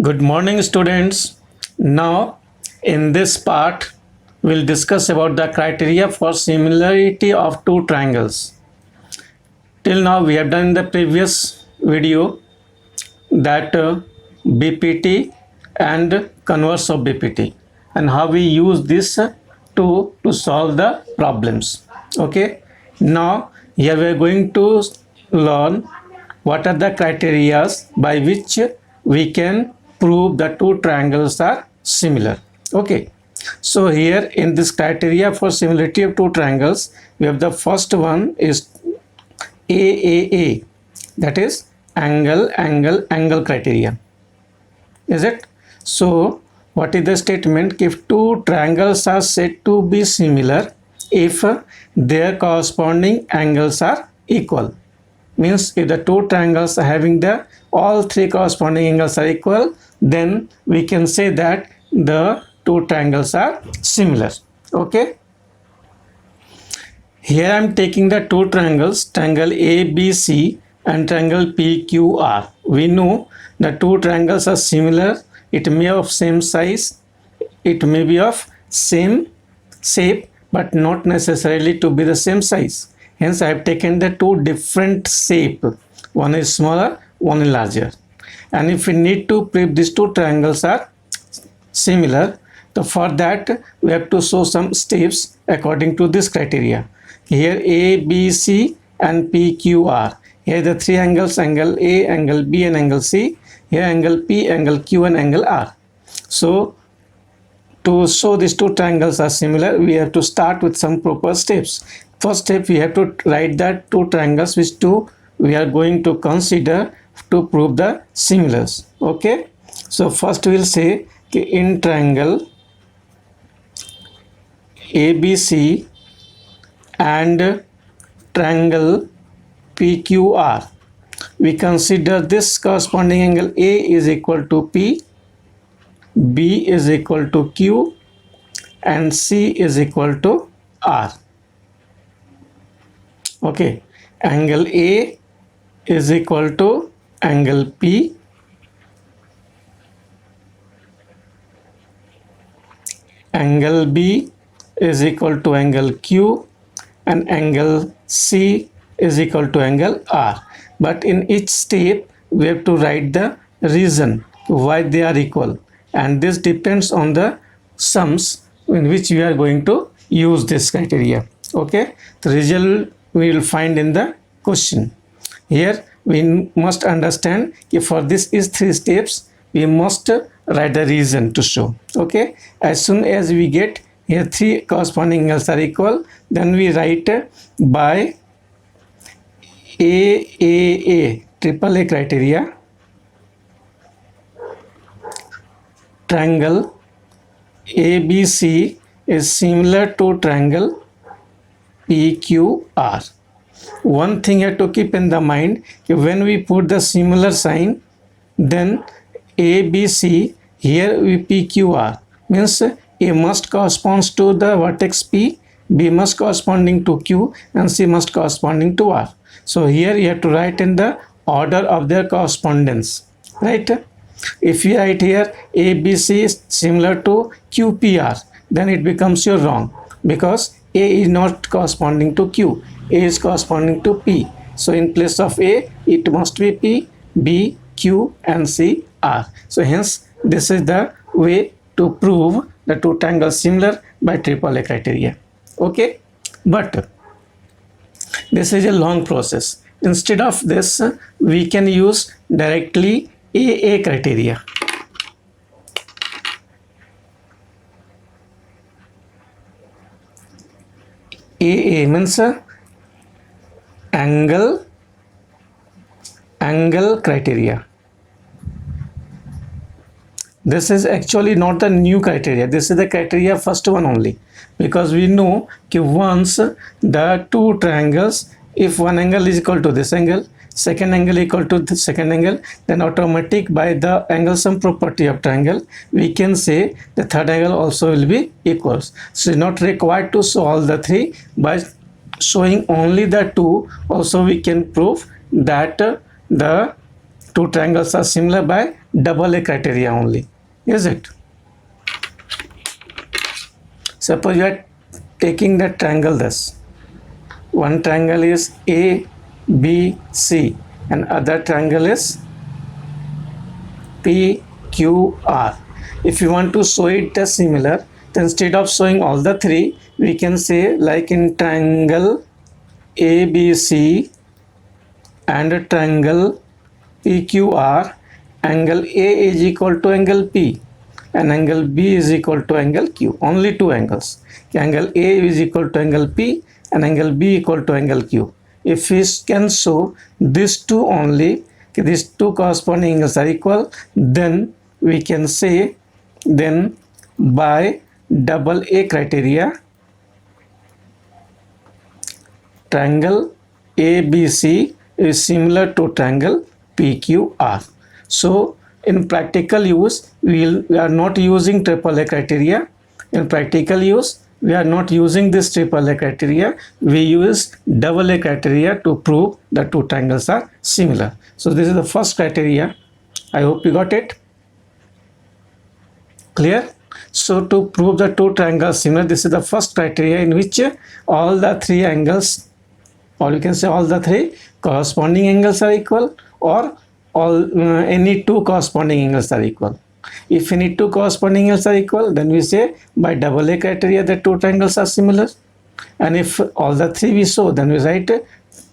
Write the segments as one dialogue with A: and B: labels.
A: Good morning, students. Now, in this part, we'll discuss about the criteria for similarity of two triangles. Till now, we have done in the previous video that BPT and converse of BPT and how we use this to solve the problems. Okay. Now, here we are going to learn what are the criteria by which we can prove the two triangles are similar. Okay, so here in this criteria for similarity of two triangles, we have the first one is AAA, that is angle criteria. Is it? So what is the statement? If two triangles are said to be similar if their corresponding angles are equal. Means if the two triangles are having the all three corresponding angles are equal, then we can say that the two triangles are similar. Okay, here I am taking the two triangles, triangle ABC and triangle PQR. We know the two triangles are similar. It may be of same size, it may be of same shape, but not necessarily to be the same size. Hence I have taken the two different shape. One is smaller, one is larger. And if we need to prove these two triangles are similar, so for that we have to show some steps according to this criteria. Here A, B, C and P, Q, R. Here the three angles, angle A, angle B and angle C. Here angle P, angle Q and angle R. So to show these two triangles are similar, we have to start with some proper steps. First step, we have to write that two triangles which two we are going to consider to prove the similars. Okay, so first we will say in triangle ABC and triangle PQR, we consider this corresponding angle A is equal to P, B is equal to Q and C is equal to R. Okay, angle A is equal to angle P, angle B is equal to angle Q and angle C is equal to angle R. But in each step we have to write the reason why they are equal, and this depends on the sums in which we are going to use this criteria. Okay, the result we will find in the question. Here we must understand if for this is three steps, we must write the reason to show. Okay, as soon as we get here three corresponding angles are equal, then we write by AAA, triple A criteria, triangle ABC is similar to triangle PQR. One thing you have to keep in the mind, when we put the similar sign, then ABC, here we PQR, means A must corresponds to the vertex P, B must corresponding to Q and C must corresponding to R. So here you have to write in the order of their correspondence, right? If you write here ABC is similar to QPR, then it becomes your wrong, because A is not corresponding to Q, A is corresponding to P. So in place of A, it must be P, B, Q and C, R. So hence this is the way to prove the two triangles similar by triple A criteria. Okay, but this is a long process. Instead of this, we can use directly AA criteria. AA means angle criteria. This is actually not the new criteria. This is the criteria first one only, because we know that once the two triangles, if one angle is equal to this angle, second angle equal to the second angle, then automatic by the angle sum property of triangle, we can say the third angle also will be equals. So it's not required to solve the three. By showing only the two, also we can prove that the two triangles are similar by double A criteria only, is it? Suppose you are taking the triangle thus. One triangle is A, B, C, and other triangle is P, Q, R. If you want to show it as similar, then instead of showing all the three, we can say like in triangle ABC and triangle PQR, angle A is equal to angle P and angle B is equal to angle Q. Only two angles. Angle A is equal to angle P and angle B equal to angle Q. If we can show these two only, these two corresponding angles are equal, then we can say then by double A criteria, triangle ABC is similar to triangle PQR. So in practical use, we are not using triple A criteria. In practical use, we are not using this triple A criteria. We use double A criteria to prove the two triangles are similar. So this is the first criteria. I hope you got it. Clear? So to prove the two triangles similar, this is the first criteria in which all the three angles, or you can say all the three corresponding angles are equal, or all any two corresponding angles are equal. If any two corresponding angles are equal, then we say by double A criteria the two triangles are similar. And if all the three we show, then we write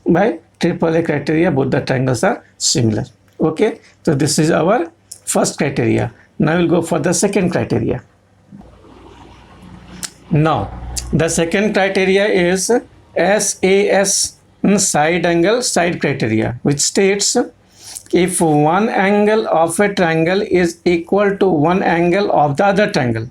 A: by triple A criteria both the triangles are similar. Okay, so this is our first criteria. Now we'll go for the second criteria. Now the second criteria is SAS, side angle side criteria, which states if one angle of a triangle is equal to one angle of the other triangle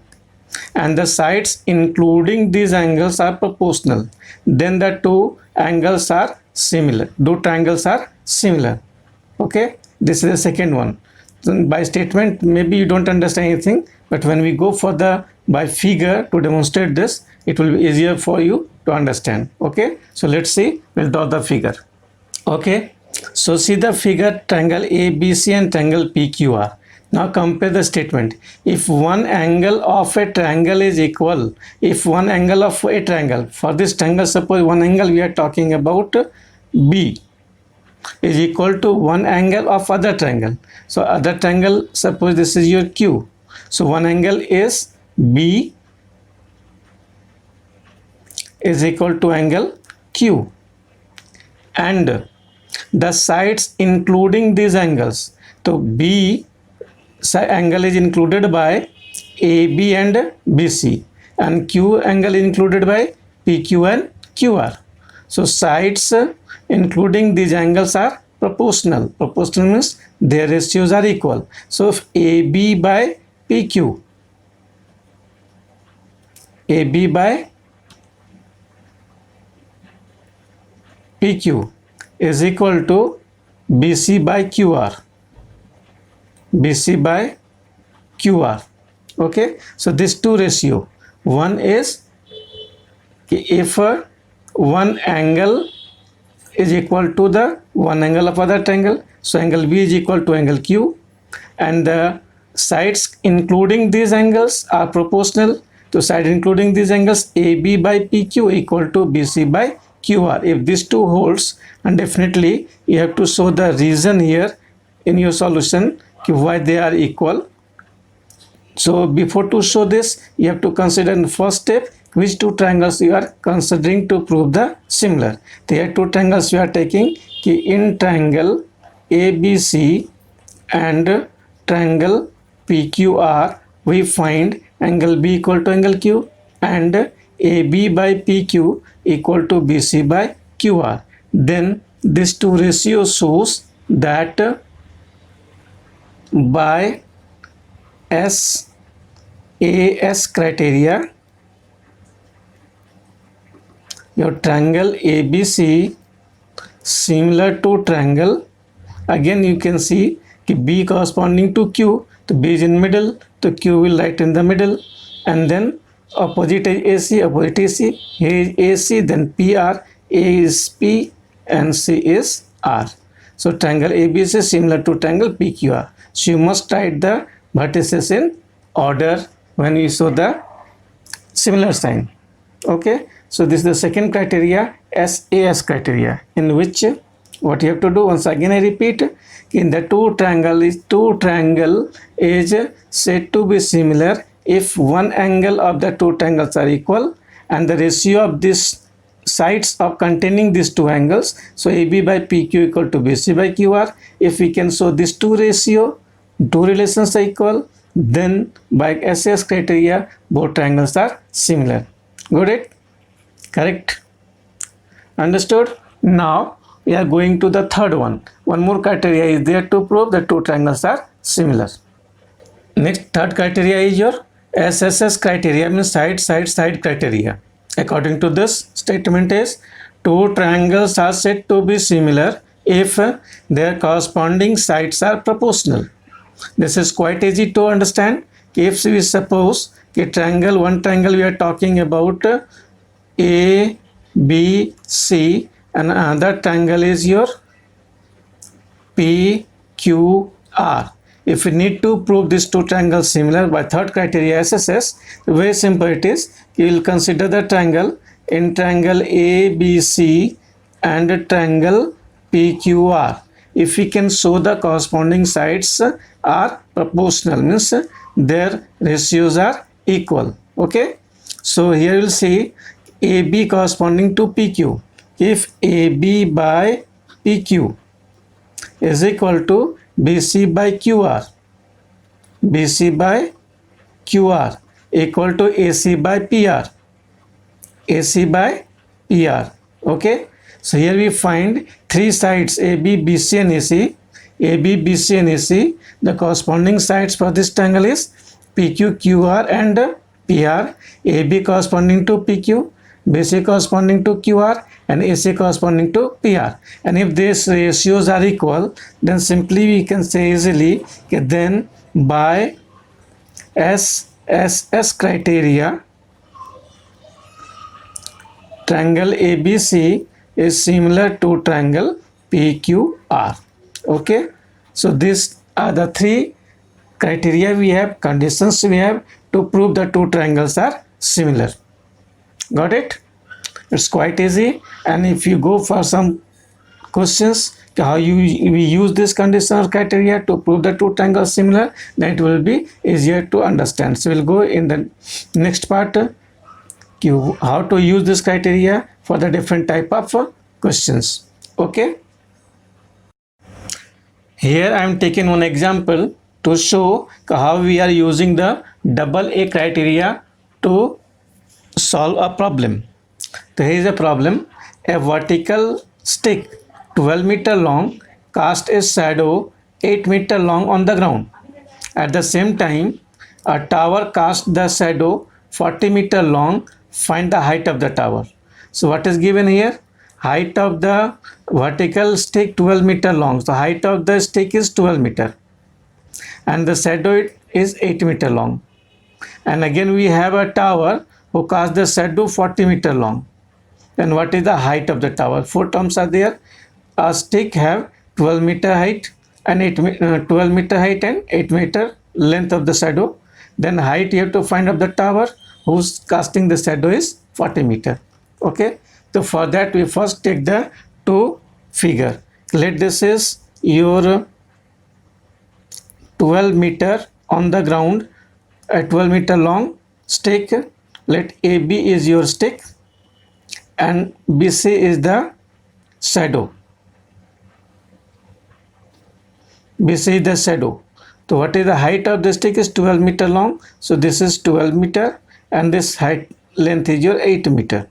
A: and the sides including these angles are proportional, then the two angles are similar. Two triangles are similar. Okay, this is the second one. So by statement maybe you don't understand anything, but when we go for the by figure to demonstrate this, it will be easier for you to understand. Okay, so let's see, we'll draw the figure. Okay, so see the figure, triangle ABC and triangle PQR. Now compare the statement. If one angle of a triangle is equal, if one angle of a triangle, for this triangle suppose one angle we are talking about B is equal to one angle of other triangle. So other triangle, suppose this is your Q. So one angle is B is equal to angle Q, and the sides including these angles. So B angle is included by AB and BC, and Q angle is included by PQ and QR. So sides including these angles are proportional. Proportional means their ratios are equal. So if AB by PQ, AB by PQ is equal to BC by QR, BC by QR. Okay, so this two ratio, one is if one angle is equal to the one angle of other triangle, so angle B is equal to angle Q, and the sides including these angles are proportional. So side including these angles, AB by PQ equal to BC by QR. If these two holds, and definitely you have to show the reason here in your solution why they are equal. So before to show this, you have to consider in the first step which two triangles you are considering to prove the similar. There are two triangles you are taking. In triangle ABC and triangle PQR, we find angle B equal to angle Q and AB by PQ equal to BC by QR. Then this two ratio shows that by SAS criteria, your triangle ABC similar to triangle, again you can see B corresponding to Q, so B is in middle, so Q will write in the middle, and then opposite is AC, opposite AC, here is AC, then PR, A is P and C is R. So triangle ABC is similar to triangle PQR. So you must write the vertices in order when you show the similar sign. Okay, so this is the second criteria, SAS criteria, in which what you have to do, once again I repeat, in the two triangle is said to be similar if one angle of the two triangles are equal and the ratio of these sides of containing these two angles, so AB by PQ equal to BC by QR. If we can show these two relations are equal, then by SAS criteria both triangles are similar. Got it? Correct? Understood? Now we are going to the third one. One more criteria is there to prove that two triangles are similar. Next, third criteria is your SSS criteria, means side criteria. According to this statement is, two triangles are said to be similar if their corresponding sides are proportional. This is quite easy to understand. If we suppose one triangle we are talking about A, B, C, and another triangle is your P, Q, R. If we need to prove these two triangles similar by third criteria SSS, very simple it is. You will consider the triangle in triangle ABC and triangle PQR. If we can show the corresponding sides are proportional, means their ratios are equal. Okay, so here you will see AB corresponding to PQ. If AB by PQ is equal to BC by QR, BC by QR equal to AC by PR, AC by PR. Okay, so here we find three sides AB, BC and AC. AB, BC and AC. The corresponding sides for this triangle is PQ, QR and PR. AB corresponding to PQ, BC corresponding to QR and AC corresponding to PR. And if these ratios are equal, then simply we can say easily then by SSS criteria, triangle ABC is similar to triangle PQR. Okay, so these are the three criteria we have, conditions we have to prove the two triangles are similar. Got it? It's quite easy. And if you go for some questions how we use this condition or criteria to prove the two triangles similar, then it will be easier to understand. So we'll go in the next part how to use this criteria for the different type of questions. Okay, here I am taking one example to show how we are using the double A criteria to solve a problem. So here is a problem. A vertical stick 12 meter long casts a shadow 8 meter long on the ground. At the same time, a tower casts the shadow 40 meter long. Find the height of the tower. So what is given here? Height of the vertical stick 12 meter long. So height of the stick is 12 meter and the shadow is 8 meter long. And again we have a tower who casts the shadow 40 meter long. Then what is the height of the tower? Four terms are there. A stick have 12 meter height and 12 meter height and 8 meter length of the shadow. Then height you have to find of the tower whose casting the shadow is 40 meter. Okay, so for that we first take the two figure. Let this is your 12 meter on the ground, a 12 meter long stick. Let AB is your stick and BC is the shadow. BC is the shadow. So what is the height of the stick is 12 meter long. So this is 12 meter and this height length is your 8 meter.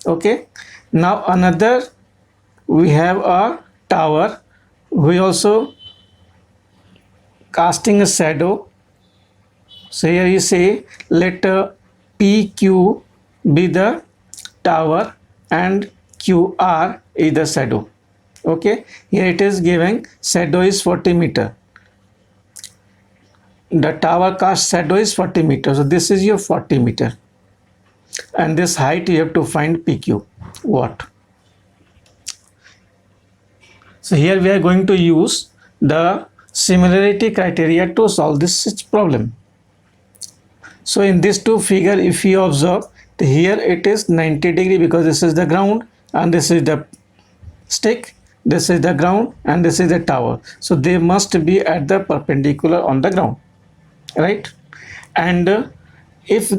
A: Okay, now another we have a tower. We also casting a shadow. So here you say let PQ be the tower and QR is the shadow. Okay, here it is giving shadow is 40 meter. The tower cast shadow is 40 meter. So this is your 40 meter. And this height you have to find PQ. What? So here we are going to use the similarity criteria to solve this problem. So in this two figure, if you observe, here it is 90 degree because this is the ground and this is the stick, this is the ground and this is the tower. So they must be at the perpendicular on the ground, right? And if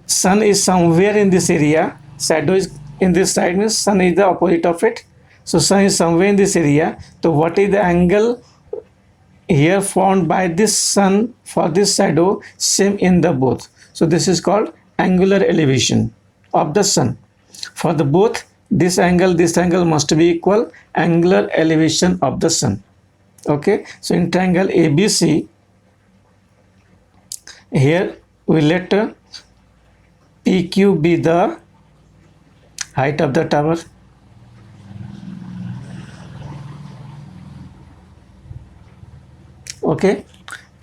A: sun is somewhere in this area, shadow is in this side, means sun is the opposite of it. So sun is somewhere in this area. So what is the angle here formed by this sun for this shadow? Same in the both. So this is called angular elevation of the sun. For the both, this angle must be equal angular elevation of the sun. Okay, so in triangle ABC, here we let PQ be the height of the tower. Okay,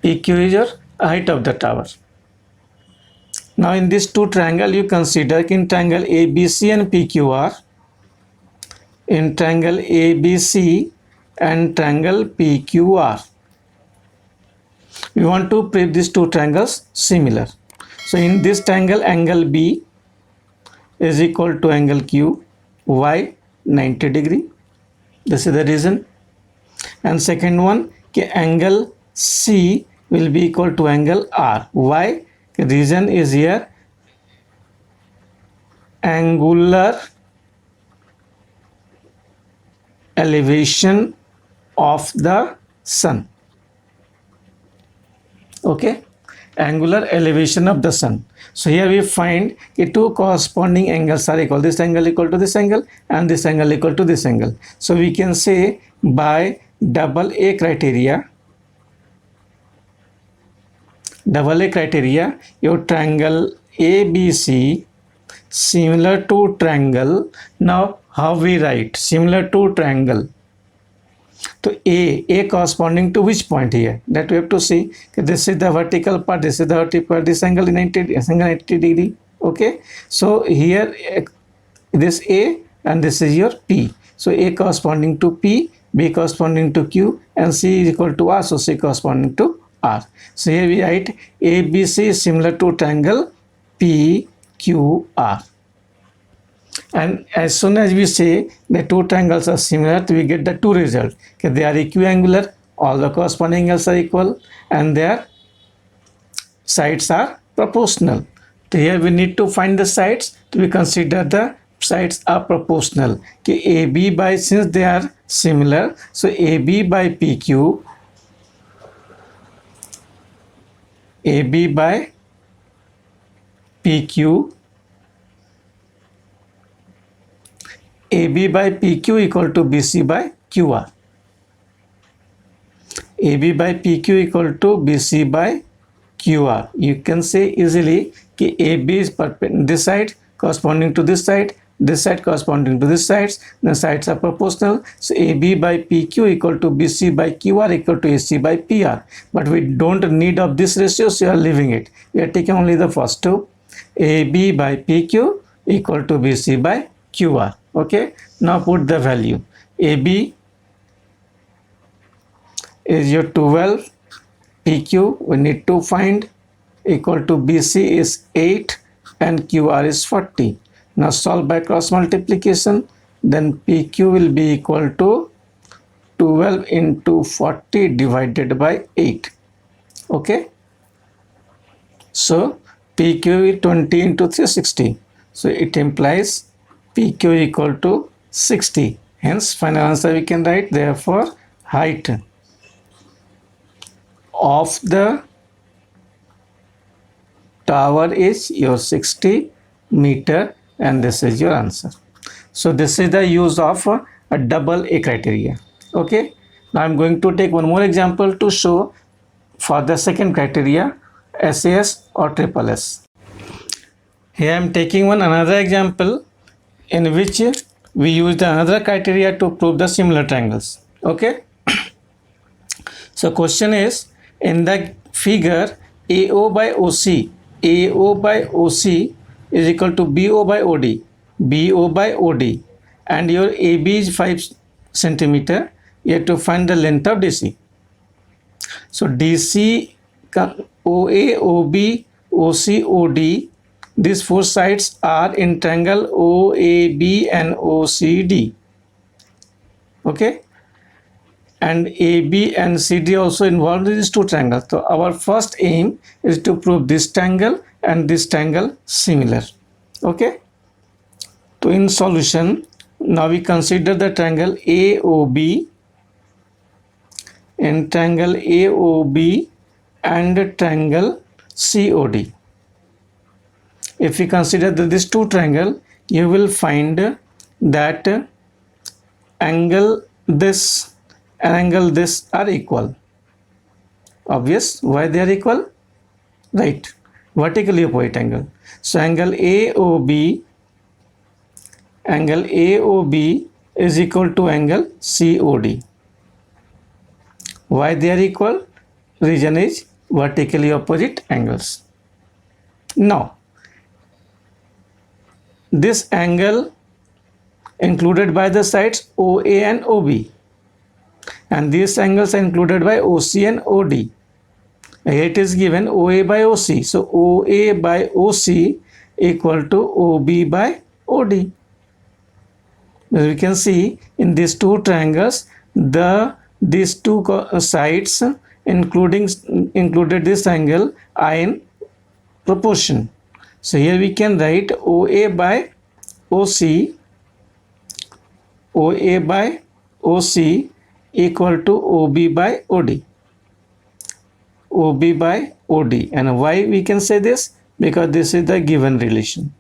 A: PQ is your height of the tower. Now in this two triangle, you consider in triangle ABC and PQR, in triangle ABC and triangle PQR, we want to prove these two triangles similar. So in this triangle, angle B is equal to angle Q. Why? 90 degree. This is the reason. And second one, angle C will be equal to angle R. Why? The reason is here angular elevation of the sun. Okay, angular elevation of the sun. So here we find two corresponding angles are equal. This angle equal to this angle and this angle equal to this angle. So we can say by double A criteria, your triangle ABC similar to triangle. Now how we write similar to triangle? So A corresponding to which point here? That we have to see. This is the vertical part, this is the vertical part, this angle is 90 degree. Okay, so here this A and this is your P. So A corresponding to P, B corresponding to Q, and C is equal to R. So C corresponding to R. So here we write ABC is similar to triangle PQR. And as soon as we say the two triangles are similar, we get the two results. Okay, they are equiangular, all the corresponding angles are equal, and their sides are proportional. So here we need to find the sides. We consider the sides are proportional. Okay, AB by, since they are similar, so AB by PQ, AB by PQ, AB by PQ equal to BC by QR. AB by PQ equal to BC by QR. You can say easily that AB is this side corresponding to this side corresponding to this side. The sides are proportional. So AB by PQ equal to BC by QR equal to AC by PR. But we don't need of this ratio, so you are leaving it. We are taking only the first two. AB by PQ equal to BC by QR. Okay, now put the value. AB is your 12, PQ we need to find equal to BC is 8 and QR is 40. Now solve by cross multiplication, then PQ will be equal to 12 into 40 divided by 8. Okay, so PQ is 20 into 360. So it implies PQ equal to 60. Hence final answer we can write, therefore height of the tower is your 60 meter, and this is your answer. So this is the use of a double A criteria. Okay, now I'm going to take one more example to show for the second criteria, SAS or triple S. Here I'm taking another example in which we use another criteria to prove the similar triangles. Okay, so question is, in the figure AO by OC is equal to BO by OD, and your AB is 5 centimeter you have to find the length of DC. So DC, OA, OB, OC, OD, these four sides are in triangle OAB and OCD. Okay, and AB and CD also involved in these two triangles. So our first aim is to prove this triangle and this triangle similar. Okay, so in solution, now we consider the triangle AOB and triangle AOB and triangle COD. If we consider these two triangles, you will find that angle this and angle this are equal. Obvious. Why they are equal? Right. Vertically opposite angle. So angle AOB is equal to angle COD. Why they are equal? Reason is vertically opposite angles. Now, this angle included by the sides OA and OB, and these angles are included by OC and OD. Here it is given OA by OC. So OA by OC equal to OB by OD. As we can see in these two triangles, these two sides included this angle are in proportion. So here we can write OA by OC equal to OB by OD. OB by OD. And why we can say this? Because this is the given relation.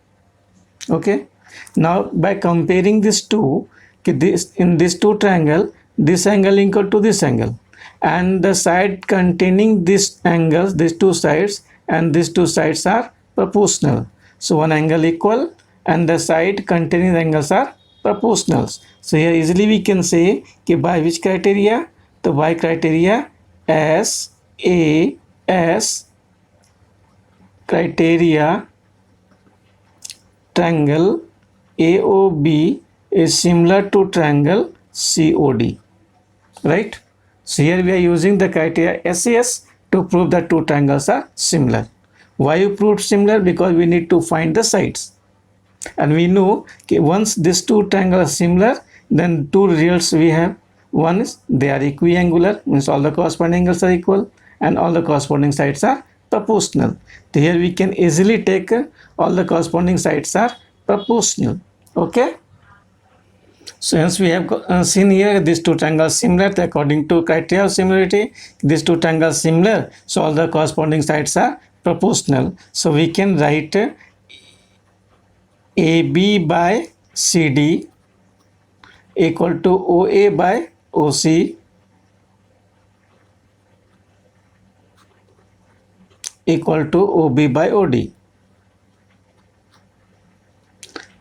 A: Okay. Now by comparing these two, in this two triangle, this angle equal to this angle, and the side containing these angles, these two sides, and these two sides are proportional. So one angle equal and the side containing the angles are proportional. So here easily we can say by which criteria? The by criteria SAS criteria, triangle AOB is similar to triangle COD, right? So here we are using the criteria SAS to prove that two triangles are similar. Why you proved similar? Because we need to find the sides, and we know once these two triangles are similar, then two results we have. One is they are equiangular, means all the corresponding angles are equal and all the corresponding sides are proportional. So here we can easily take all the corresponding sides are proportional. Okay. So hence we have seen here these two triangles similar according to criteria of similarity. These two triangles similar, so all the corresponding sides are proportional. So we can write AB by CD equal to OA by OC equal to OB by OD,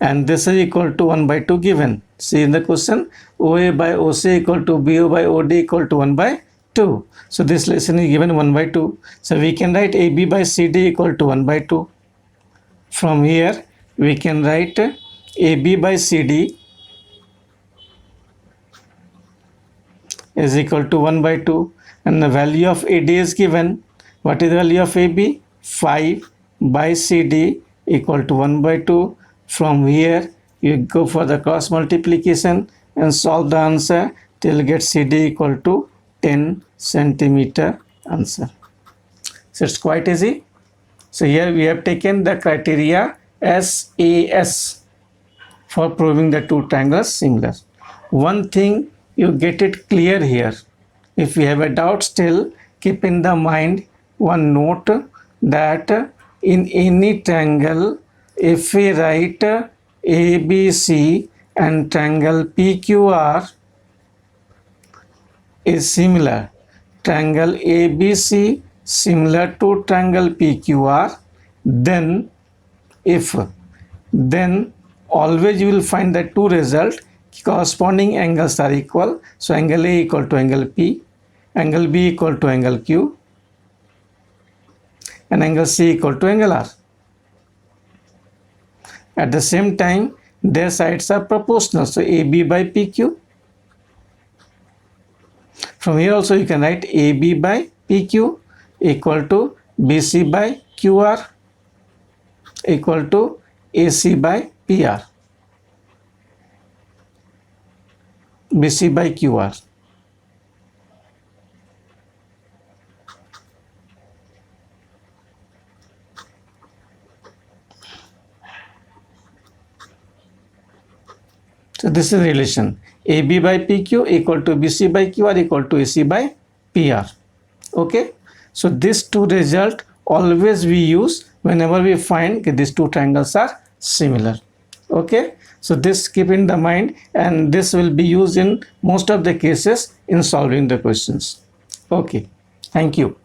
A: and this is equal to 1 by 2 given. See in the question, OA by OC equal to BO by OD equal to 1 by 2. So this lesson is given 1 by 2. So we can write AB by CD equal to 1 by 2. From here we can write AB by CD is equal to 1 by 2, and the value of AD is given. What is the value of AB? 5 by CD equal to 1 by 2. From here you go for the cross multiplication and solve the answer till you get CD equal to 10 centimeter answer. So it's quite easy. So here we have taken the criteria SAS for proving the two triangles similar. One thing you get it clear here. If you have a doubt still, keep in the mind one note that in any triangle, if we write ABC and triangle PQR is similar, triangle ABC similar to triangle PQR, then always you will find that two results corresponding angles are equal. So angle A equal to angle P, angle B equal to angle Q, and angle C equal to angle R. At the same time, their sides are proportional. So AB by PQ From here also you can write AB by PQ equal to BC by QR equal to AC by PR. BC by QR. So this is relation AB by PQ equal to BC by QR equal to AC by PR. Okay. So these two result always we use whenever we find that these two triangles are similar. Okay. So this keep in the mind, and this will be used in most of the cases in solving the questions. Okay. Thank you.